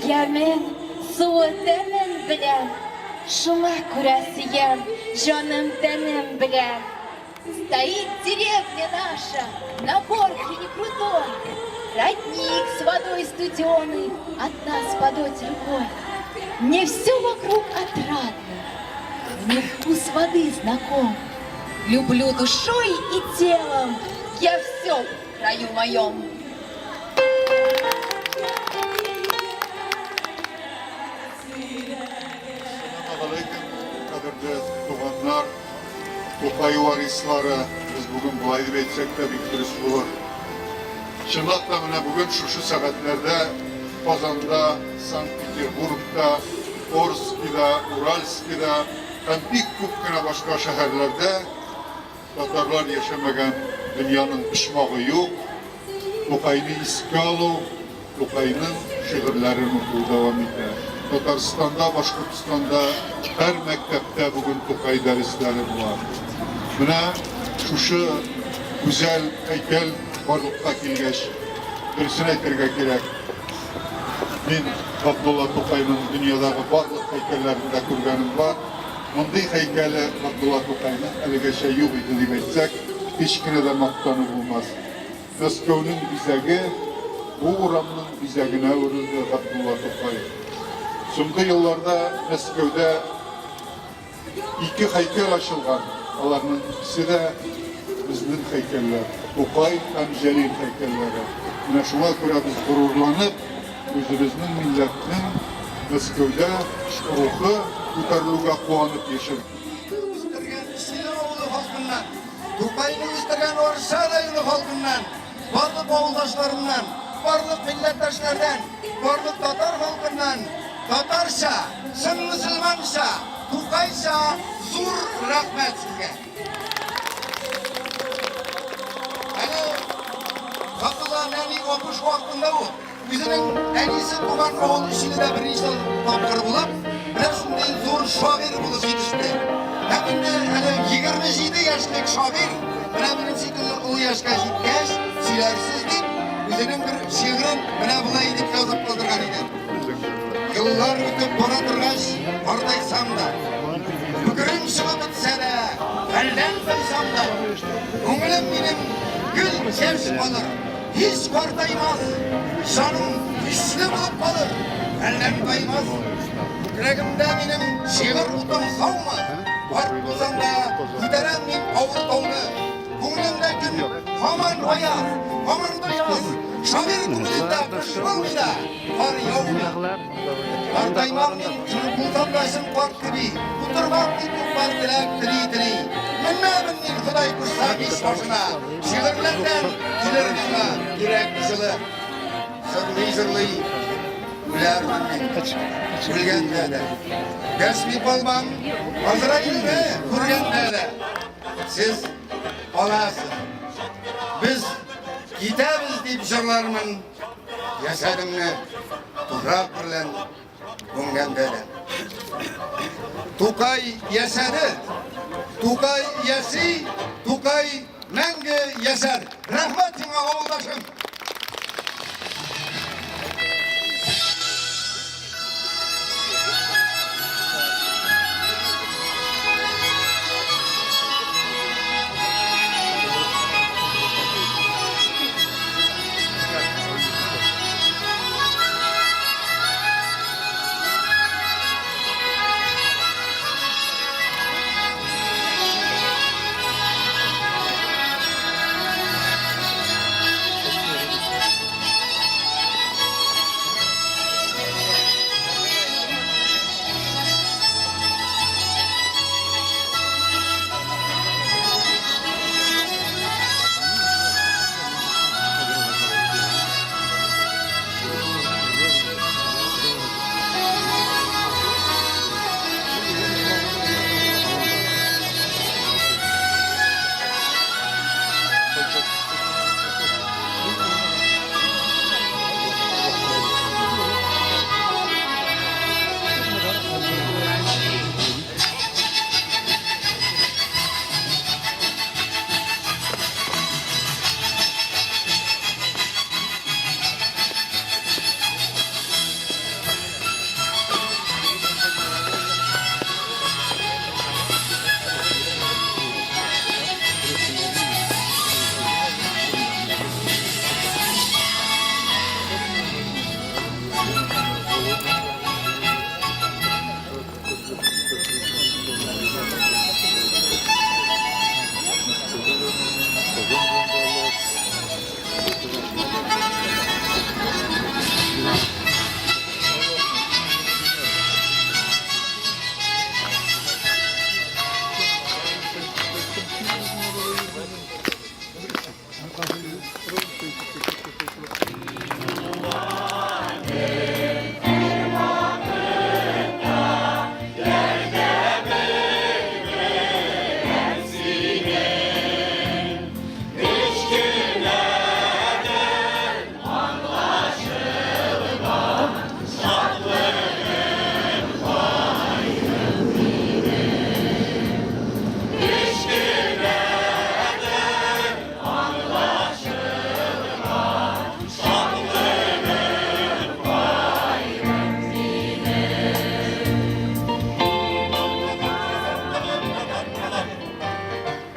Yamen suatamen bilen, şuna kurasıyam canım tenem bilen. Стоит деревня наша на Борхине крутой, родник с водой студеной от нас подать рукой. Мне все вокруг отрадно, мне вкус воды знаком. Люблю душой и телом, я все в краю моем. Kadirde doğanlar, Tokay varisları, biz bugün bulayı etsek de bir dürüst olur. Şınlakla bugün şu saatlerde Kazan'da, Sankt-Peterburg'da, Orsk'da, Uralsk'da, hem bir kupkına başka şehirlerde Tatarlar yaşamayan dünyanın pişmağı yok. Tokay'ını iskalı, Tokay'ın şehirlerini okuduğu devam eder. Tataristan'da, Başkürtistan'da her mektepte bugün Tokay dersleri var. Buna şu güzel heykel varlıkta kilgeç. Birisini aytırga gerek. Ben Abdullah Tokay'ın dünyadaki varlık heykellerinde kurganım var. Bunday heykeli Abdullah Tokay'ın elige şey yok idi deyip etsek, hiç kine de maktanı bulmaz. Moskov'un bizegi, bu uğramın bizegine uğruldu Abdullah Tokay. So'nggi yıllarda Moskov'da iki heykel açılgan. Onların ikisi de bizning heykeller. Tokay hem Jalil heykelleri. Buna şuna göre biz gururlanıp, özümüzün milletinin Moskov'da ruhu ko'tariluvga quvonib yashaymiz. Tokay'ın isteyen Orsa rayonu halkından, varlık oğuldaşlarından, varlık millettaşlardan, varlık Tatar halkından, Tatarsa, Sın Müslümansa, Tokaysa, zur rahmet sizge. Hani kapıdan en iyi okuş vaktinde bu. Bizinin en iyisi tuğan oğul işini de bir işten tapkır bulup, resmden zor şair bulup yetişti. Hem de 27 yaşlık şair, benim şekilde o yaşka gitmez, silersiz deyip, bizinin bir şiirin bana bulay deyip yazıp kaldırgan idi. Yıllar ötüp bana durgaç, oradaysam da, bugün çıkıp bitse de, elden koysam da, ko'nglim benim gül sevşip olur, hiç kortaymaz, canım güçlü bulup kalır, elden koymaz. Yüreğimde benim şiir utum savma, var bozanda giderem min avur tavını, ko'nglimde gün haman ayaz, haman duymaz, şair ko'nglimde pişmanlıda, var yavru. Kartayman min çırpılsam başım kork gibi, oturmak dikim var dilek diri. Minna min Huday kursam iş başına, şiirlerden dilerine direk kısılı, zırlı. Güler bilgende de, resmi palman, Azrail'de kurgende de. Siz olasın. Biz gidemiz deyip jırlarımın yaşadımını toprak bilen güngende de. Tokay yaşadı, Tokay yasi, Tokay menge yaşar. Rahmetine oğuldaşım.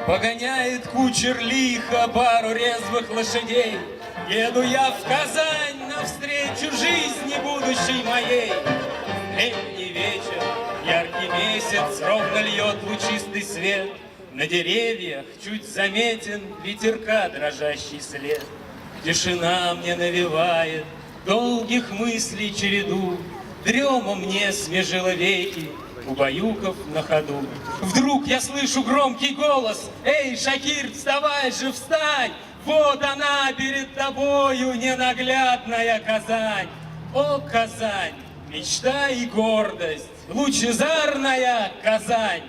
Погоняет кучер лихо пару резвых лошадей. Еду я в Казань навстречу жизни будущей моей. Летний вечер, яркий месяц ровно льет лучистый свет. На деревьях чуть заметен ветерка дрожащий след. Тишина мне навевает долгих мыслей череду. Дрема мне смежила веки, убаюков на ходу. Вдруг я слышу громкий голос: «Эй, Шакир, вставай же, встань! Вот она перед тобою, ненаглядная Казань!» О, Казань, мечта и гордость, лучезарная Казань!